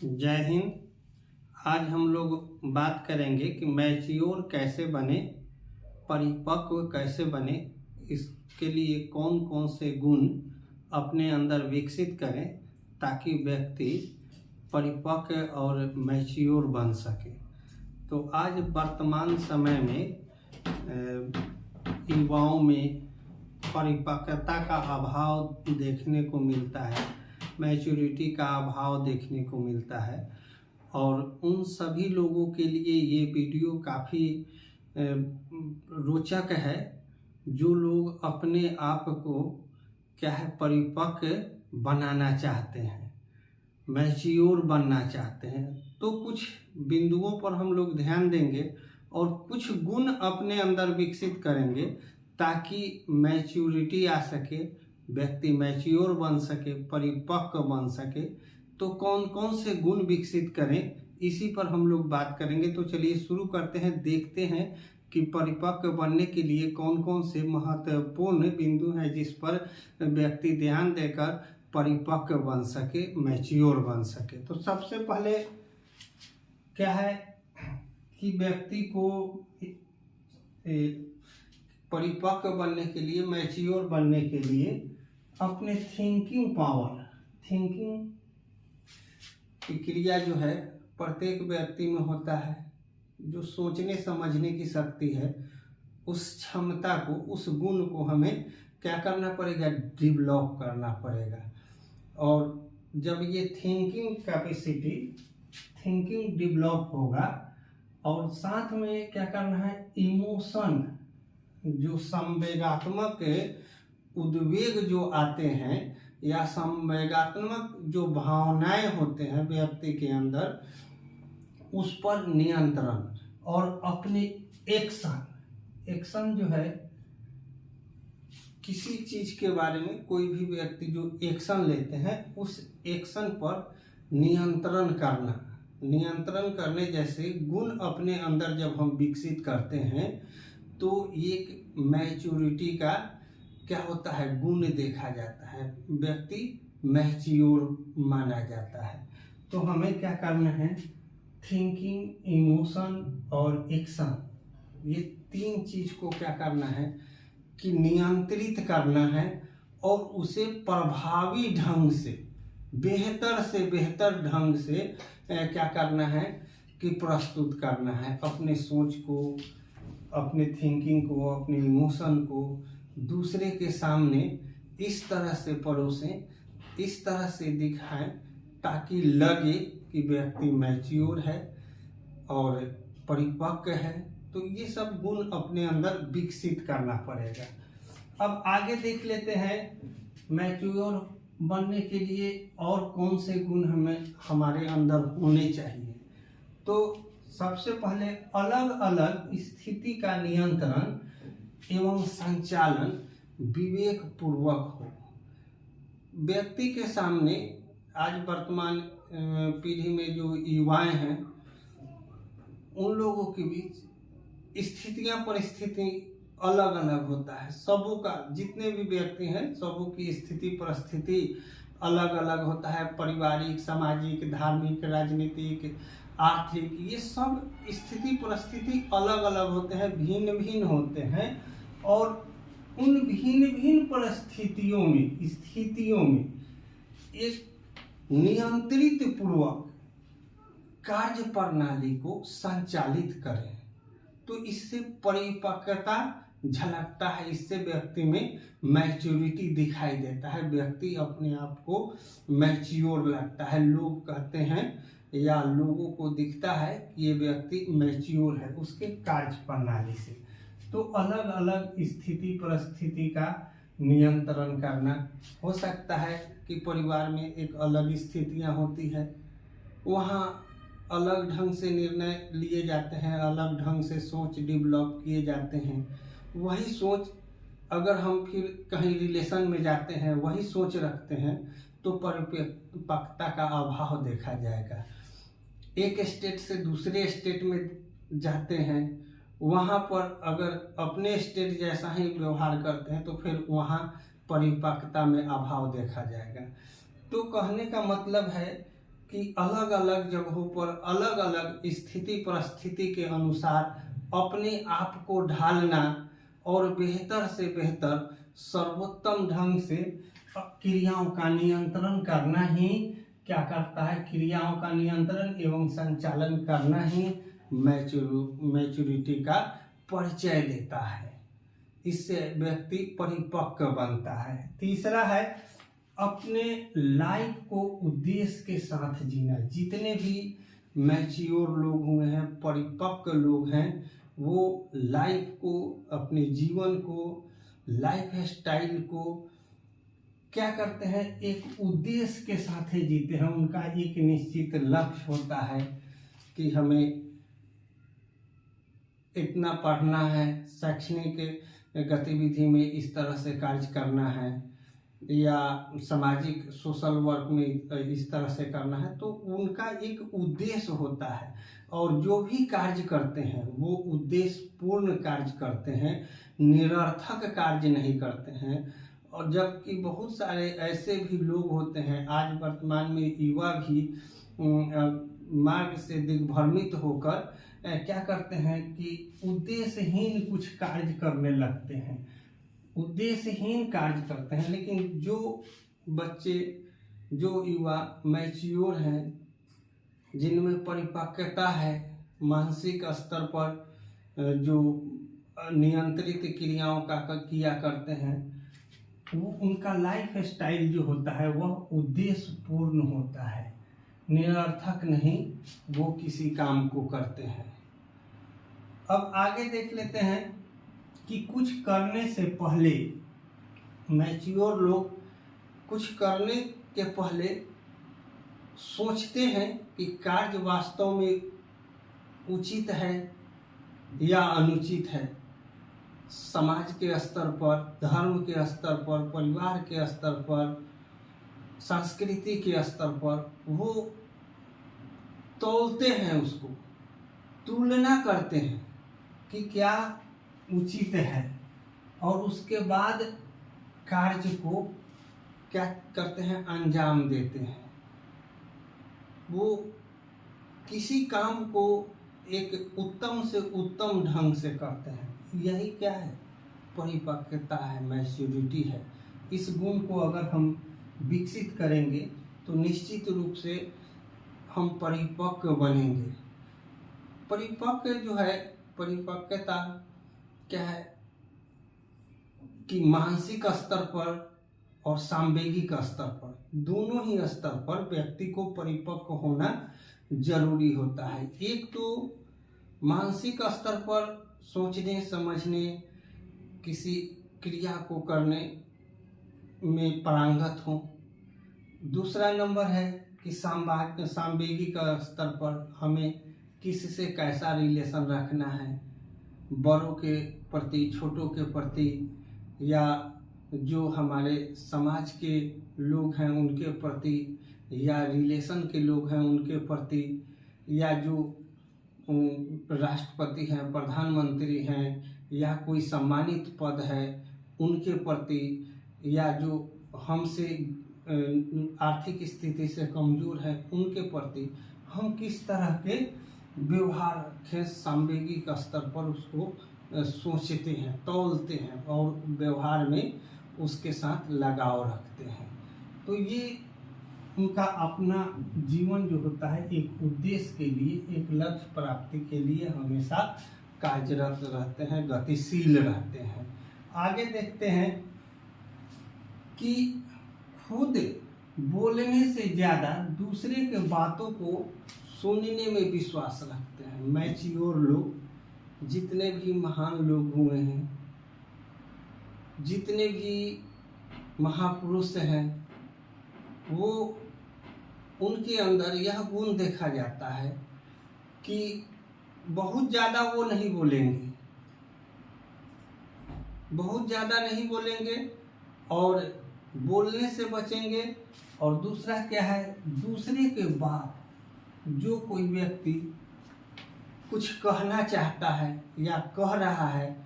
जय हिंद। आज हम लोग बात करेंगे कि मैच्योर कैसे बने, परिपक्व कैसे बने, इसके लिए कौन कौन से गुण अपने अंदर विकसित करें ताकि व्यक्ति परिपक्व और मैच्योर बन सके। तो आज वर्तमान समय में युवाओं में परिपक्वता का अभाव देखने को मिलता है, मैच्योरिटी का अभाव देखने को मिलता है और उन सभी लोगों के लिए ये वीडियो काफ़ी रोचक है जो लोग अपने आप को क्या है परिपक्व बनाना चाहते हैं, मैच्योर बनना चाहते हैं। तो कुछ बिंदुओं पर हम लोग ध्यान देंगे और कुछ गुण अपने अंदर विकसित करेंगे ताकि मैच्योरिटी आ सके, व्यक्ति मैच्योर बन सके, परिपक्व बन सके। तो कौन कौन से गुण विकसित करें, इसी पर हम लोग बात करेंगे। तो चलिए शुरू करते हैं, देखते हैं कि परिपक्व बनने के लिए कौन कौन से महत्वपूर्ण बिंदु हैं जिस पर व्यक्ति ध्यान देकर परिपक्व बन सके, मैच्योर बन सके। तो सबसे पहले क्या है कि व्यक्ति को परिपक्व बनने के लिए, मैच्योर बनने के लिए अपने थिंकिंग पावर, थिंकिंग की क्रिया जो है प्रत्येक व्यक्ति में होता है, जो सोचने समझने की शक्ति है, उस क्षमता को, उस गुण को हमें क्या करना पड़ेगा, डेवलप करना पड़ेगा। और जब ये थिंकिंग कैपेसिटी, थिंकिंग डेवलप होगा और साथ में क्या करना है, इमोशन, जो संवेगात्मक उद्वेग जो आते हैं या संवेगात्मक जो भावनाएं होते हैं व्यक्ति के अंदर, उस पर नियंत्रण और अपने एक्शन जो है, किसी चीज के बारे में कोई भी व्यक्ति जो एक्शन लेते हैं उस एक्शन पर नियंत्रण करना, नियंत्रण करने जैसे गुण अपने अंदर जब हम विकसित करते हैं तो एक मैच्योरिटी का क्या होता है, गुण देखा जाता है, व्यक्ति मैच्योर माना जाता है। तो हमें क्या करना है, थिंकिंग, इमोशन और एक्शन, ये तीन चीज को क्या करना है कि नियंत्रित करना है और उसे प्रभावी ढंग से, बेहतर से बेहतर ढंग से क्या करना है कि प्रस्तुत करना है। अपने सोच को, अपने थिंकिंग को, अपने इमोशन को दूसरे के सामने इस तरह से परोसें, इस तरह से दिखाएं ताकि लगे कि व्यक्ति मैच्योर है और परिपक्व है। तो ये सब गुण अपने अंदर विकसित करना पड़ेगा। अब आगे देख लेते हैं मैच्योर बनने के लिए और कौन से गुण हमें हमारे अंदर होने चाहिए। तो सबसे पहले अलग अलग स्थिति का नियंत्रण एवं संचालन विवेक पूर्वक हो। व्यक्ति के सामने आज वर्तमान पीढ़ी में जो युवाएं हैं, उन लोगों के बीच स्थितियां, परिस्थिति अलग अलग होता है। सबों का, जितने भी व्यक्ति हैं सबों की स्थिति परिस्थिति अलग अलग होता है। पारिवारिक, सामाजिक, धार्मिक, राजनीतिक, आर्थिक, ये सब स्थिति परिस्थिति अलग अलग होते हैं, भिन्न भिन्न होते हैं। और उन भिन्न भिन्न परिस्थितियों में, स्थितियों में एक नियंत्रित पूर्वक कार्य प्रणाली को संचालित करें तो इससे परिपक्वता झलकता है, इससे व्यक्ति में मैच्योरिटी दिखाई देता है, व्यक्ति अपने आप को मैच्योर लगता है। लोग कहते हैं या लोगों को दिखता है कि ये व्यक्ति मैच्योर है उसके कार्य प्रणाली से। तो अलग अलग स्थिति परिस्थिति का नियंत्रण करना हो सकता है कि परिवार में एक अलग स्थितियां होती है, वहाँ अलग ढंग से निर्णय लिए जाते हैं, अलग ढंग से सोच डेवलप किए जाते हैं। वही सोच अगर हम फिर कहीं रिलेशन में जाते हैं, वही सोच रखते हैं तो परिपक्वता का अभाव देखा जाएगा। एक स्टेट से दूसरे स्टेट में जाते हैं, वहाँ पर अगर अपने स्टेट जैसा ही व्यवहार करते हैं तो फिर वहाँ परिपक्वता में अभाव देखा जाएगा। तो कहने का मतलब है कि अलग अलग जगहों पर अलग अलग स्थिति परिस्थिति के अनुसार अपने आप को ढालना और बेहतर से बेहतर सर्वोत्तम ढंग से क्रियाओं का नियंत्रण करना ही क्या करता है, क्रियाओं का नियंत्रण एवं संचालन करना ही मैच्योरिटी का परिचय देता है। इससे व्यक्ति परिपक्व बनता है। तीसरा है अपने लाइफ को उद्देश्य के साथ जीना। जितने भी मैच्योर लोग हुए हैं, परिपक्व लोग हैं, वो लाइफ को, अपने जीवन को, लाइफ स्टाइल को क्या करते हैं, एक उद्देश्य के साथ ही जीते हैं। उनका एक निश्चित लक्ष्य होता है कि हमें इतना पढ़ना है, शैक्षणिक गतिविधि में इस तरह से कार्य करना है, या सामाजिक सोशल वर्क में इस तरह से करना है। तो उनका एक उद्देश्य होता है और जो भी कार्य करते हैं वो उद्देश्य पूर्ण कार्य करते हैं, निरर्थक कार्य नहीं करते हैं। और जबकि बहुत सारे ऐसे भी लोग होते हैं, आज वर्तमान में युवा भी मार्ग से दिग्भ्रमित होकर क्या करते हैं कि उद्देश्यहीन कुछ कार्य करने लगते हैं, उद्देश्यहीन कार्य करते हैं। लेकिन जो बच्चे, जो युवा मैच्योर हैं, जिनमें परिपक्वता है, मानसिक स्तर पर जो नियंत्रित क्रियाओं का किया करते हैं, वो उनका लाइफ स्टाइल जो होता है वह उद्देश्य पूर्ण होता है, निरर्थक नहीं वो किसी काम को करते हैं। अब आगे देख लेते हैं कि कुछ करने से पहले मैच्योर लोग कुछ करने के पहले सोचते हैं कि कार्य वास्तव में उचित है या अनुचित है। समाज के स्तर पर, धर्म के स्तर पर, परिवार के स्तर पर, संस्कृति के स्तर पर वो तौलते हैं, उसको तुलना करते हैं कि क्या उचित है, और उसके बाद कार्य को क्या करते हैं, अंजाम देते हैं। वो किसी काम को एक उत्तम से उत्तम ढंग से करते हैं। यही क्या है, परिपक्वता है, मैच्योरिटी है। इस गुण को अगर हम विकसित करेंगे तो निश्चित रूप से हम परिपक्व बनेंगे। परिपक्व जो है, परिपक्वता क्या है कि मानसिक स्तर पर और सांवेगिक स्तर पर, दोनों ही स्तर पर व्यक्ति को परिपक्व होना जरूरी होता है। एक तो मानसिक स्तर पर सोचने समझने, किसी क्रिया को करने में पारंगत हो। दूसरा नंबर है कि सांवेगिक स्तर पर हमें किससे कैसा रिलेशन रखना है, बड़ों के प्रति, छोटों के प्रति, या जो हमारे समाज के लोग हैं उनके प्रति, या रिलेशन के लोग हैं उनके प्रति, या जो राष्ट्रपति हैं, प्रधानमंत्री हैं, या कोई सम्मानित पद है उनके प्रति, या जो हमसे आर्थिक स्थिति से कमजोर है उनके प्रति हम किस तरह के व्यवहार के सांवेगिक स्तर पर उसको सोचते हैं, तौलते हैं और व्यवहार में उसके साथ लगाव रखते हैं। तो ये उनका अपना जीवन जो होता है एक उद्देश्य के लिए, एक लक्ष्य प्राप्ति के लिए हमेशा कार्यरत रहते हैं, गतिशील रहते हैं। आगे देखते हैं कि खुद बोलने से ज़्यादा दूसरे के बातों को सुनने में विश्वास रखते हैं। मैच्योर लोग, जितने भी महान लोग हुए हैं, जितने भी महापुरुष हैं, वो उनके अंदर यह गुण देखा जाता है कि बहुत ज़्यादा वो नहीं बोलेंगे, बहुत ज़्यादा नहीं बोलेंगे और बोलने से बचेंगे। और दूसरा क्या है, दूसरे के बाद जो कोई व्यक्ति कुछ कहना चाहता है या कह रहा है,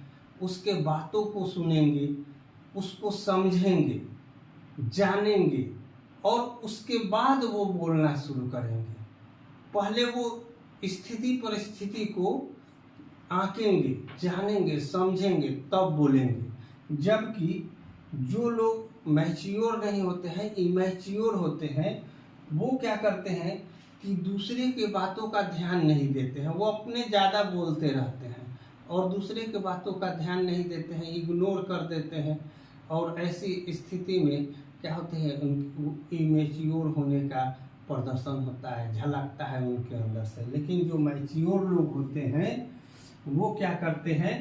उसके बातों को सुनेंगे, उसको समझेंगे, जानेंगे और उसके बाद वो बोलना शुरू करेंगे। पहले वो स्थिति परिस्थिति को आंकेंगे, जानेंगे, समझेंगे, तब बोलेंगे। जबकि जो लोग मैच्योर नहीं होते हैं, इमैच्योर होते हैं, वो क्या करते हैं कि दूसरे के बातों का ध्यान नहीं देते हैं। वो अपने ज़्यादा बोलते रहते हैं और दूसरे के बातों का ध्यान नहीं देते हैं, इग्नोर कर देते हैं। और ऐसी स्थिति में क्या होते हैं, इमेच्योर होने का प्रदर्शन होता है, झलकता है उनके अंदर से। लेकिन जो मैच्योर लोग होते हैं वो क्या करते हैं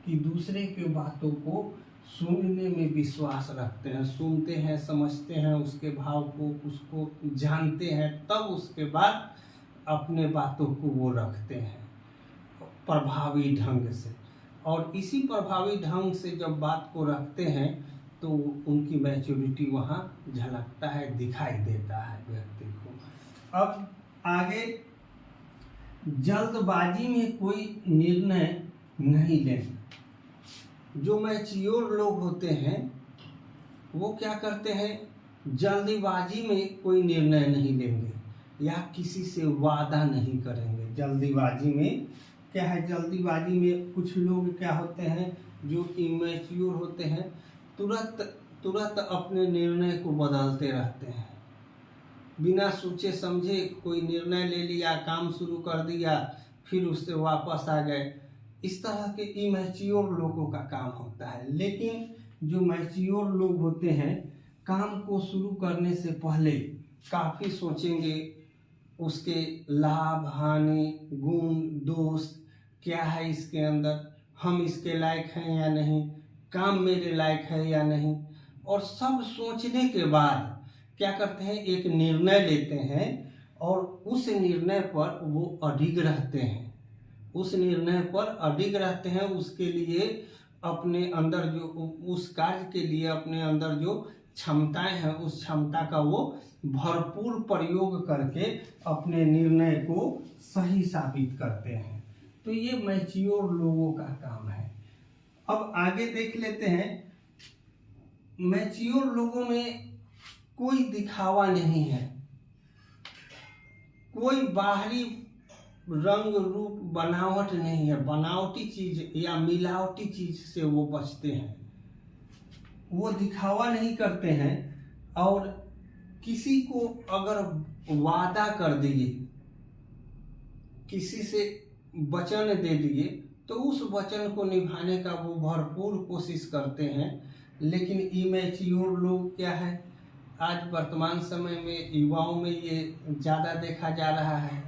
कि दूसरे के बातों को सुनने में विश्वास रखते हैं, सुनते हैं, समझते हैं उसके भाव को, उसको जानते हैं, तब उसके बाद अपने बातों को वो रखते हैं प्रभावी ढंग से। और इसी प्रभावी ढंग से जब बात को रखते हैं तो उनकी मैच्योरिटी वहाँ झलकता है, दिखाई देता है व्यक्ति को। अब आगे, जल्दबाजी में कोई निर्णय नहीं लेना। जो मैच्योर लोग होते हैं वो क्या करते हैं, जल्दबाजी में कोई निर्णय नहीं लेंगे या किसी से वादा नहीं करेंगे। जल्दबाजी में क्या है, जल्दबाजी में कुछ लोग क्या होते हैं जो इमैच्योर होते हैं, तुरंत अपने निर्णय को बदलते रहते हैं। बिना सोचे समझे कोई निर्णय ले लिया, काम शुरू कर दिया, फिर उससे वापस आ गए। इस तरह के इमैच्योर लोगों का काम होता है। लेकिन जो मैच्योर लोग होते हैं, काम को शुरू करने से पहले काफ़ी सोचेंगे, उसके लाभ, हानि, गुण, दोष क्या है इसके अंदर, हम इसके लायक हैं या नहीं, काम मेरे लायक है या नहीं। और सब सोचने के बाद क्या करते हैं, एक निर्णय लेते हैं और उस निर्णय पर वो अडिग रहते हैं। उस निर्णय पर अडिग रहते हैं, उसके लिए अपने अंदर जो, उस कार्य के लिए अपने अंदर जो क्षमताएं हैं, उस क्षमता का वो भरपूर प्रयोग करके अपने निर्णय को सही साबित करते हैं। तो ये मैच्योर लोगों का काम है। अब आगे देख लेते हैं, मैच्योर लोगों में कोई दिखावा नहीं है, कोई बाहरी रंग रूप बनावट नहीं है, बनावटी चीज या मिलावटी चीज से वो बचते हैं। वो दिखावा नहीं करते हैं और किसी को अगर वादा कर दिए, किसी से वचन दे दिए, तो उस वचन को निभाने का वो भरपूर कोशिश करते हैं। लेकिन इमैच्योर लोग क्या है, आज वर्तमान समय में युवाओं में ये ज़्यादा देखा जा रहा है,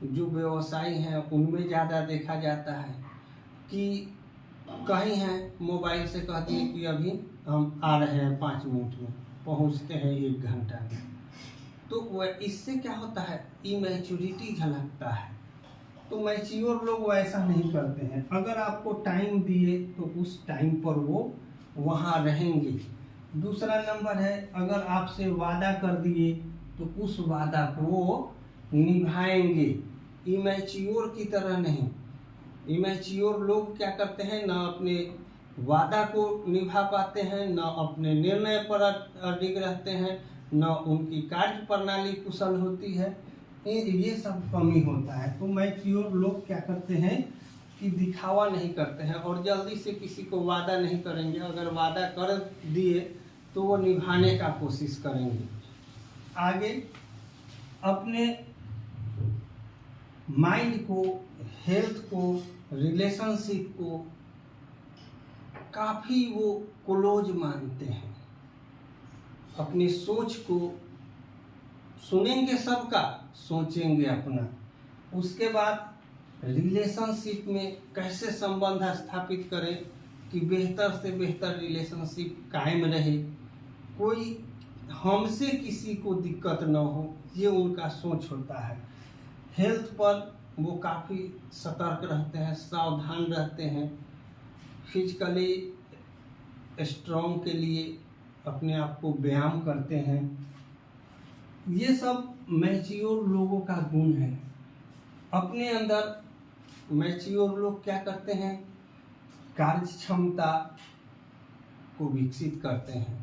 जो व्यवसायी हैं उनमें ज़्यादा देखा जाता है कि कहीं हैं, मोबाइल से कह दिए कि अभी हम आ रहे हैं 5 मिनट में, पहुंचते हैं 1 घंटा में। तो वह इससे क्या होता है, इमैच्योरिटी झलकता है। तो मैच्योर लोग वैसा नहीं करते हैं। अगर आपको टाइम दिए तो उस टाइम पर वो वहाँ रहेंगे। दूसरा नंबर है, अगर आपसे वादा कर दिए तो उस वादा को वो निभाएंगे, इमैच्योर की तरह नहीं। इमैच्योर लोग क्या करते हैं, ना अपने वादा को निभा पाते हैं, ना अपने निर्णय पर अडिग रहते हैं, ना उनकी कार्य प्रणाली कुशल होती है। ये सब कमी होता है। तो मैच्योर लोग क्या करते हैं कि दिखावा नहीं करते हैं और जल्दी से किसी को वादा नहीं करेंगे। अगर वादा कर दिए तो वो निभाने का कोशिश करेंगे। आगे, अपने माइंड को, हेल्थ को, रिलेशनशिप को काफ़ी वो क्लोज मानते हैं। अपनी सोच को सुनेंगे, सबका सोचेंगे अपना। उसके बाद रिलेशनशिप में कैसे संबंध स्थापित करें कि बेहतर से बेहतर रिलेशनशिप कायम रहे, कोई हमसे किसी को दिक्कत न हो, ये उनका सोच होता है। हेल्थ पर वो काफ़ी सतर्क रहते हैं, सावधान रहते हैं। फिजिकली स्ट्रॉन्ग के लिए अपने आप को व्यायाम करते हैं। ये सब मैच्योर लोगों का गुण है। अपने अंदर मैच्योर लोग क्या करते हैं, कार्य क्षमता को विकसित करते हैं।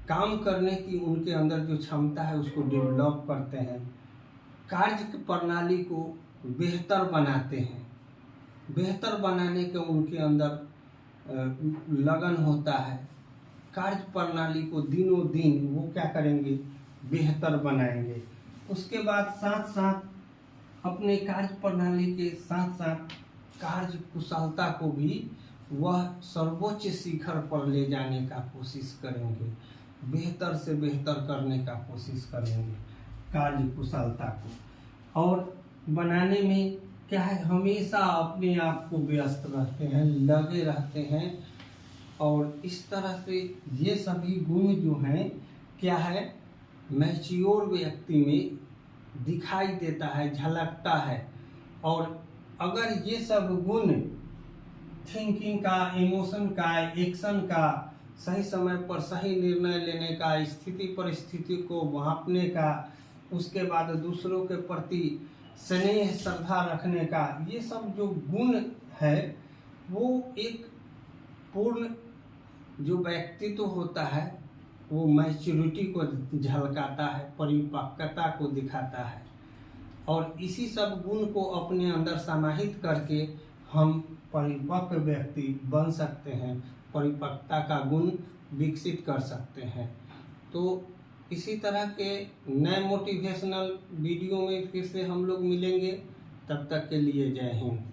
काम करने की उनके अंदर जो क्षमता है उसको डेवलप करते हैं, कार्य प्रणाली को बेहतर बनाते हैं। बेहतर बनाने के उनके अंदर लगन होता है। कार्य प्रणाली को दिनों दिन वो क्या करेंगे, बेहतर बनाएंगे। उसके बाद साथ साथ अपने कार्य प्रणाली के साथ साथ कार्य कुशलता को भी वह सर्वोच्च शिखर पर ले जाने का कोशिश करेंगे, बेहतर से बेहतर करने का कोशिश करेंगे कार्य कुशलता को। और बनाने में क्या है, हमेशा अपने आप को व्यस्त रहते हैं, लगे रहते हैं। और इस तरह से ये सभी गुण जो हैं क्या है, मैच्योर व्यक्ति में दिखाई देता है, झलकता है। और अगर ये सब गुण थिंकिंग का, इमोशन का, एक्शन का, सही समय पर सही निर्णय लेने का, स्थिति परिस्थिति को भांपने का, उसके बाद दूसरों के प्रति स्नेह श्रद्धा रखने का, ये सब जो गुण है वो एक पूर्ण जो व्यक्तित्व होता है वो मैच्योरिटी को झलकाता है, परिपक्वता को दिखाता है। और इसी सब गुण को अपने अंदर समाहित करके हम परिपक्व व्यक्ति बन सकते हैं, परिपक्वता का गुण विकसित कर सकते हैं। तो इसी तरह के नए मोटिवेशनल वीडियो में फिर से हम लोग मिलेंगे। तब तक के लिए जय हिंद।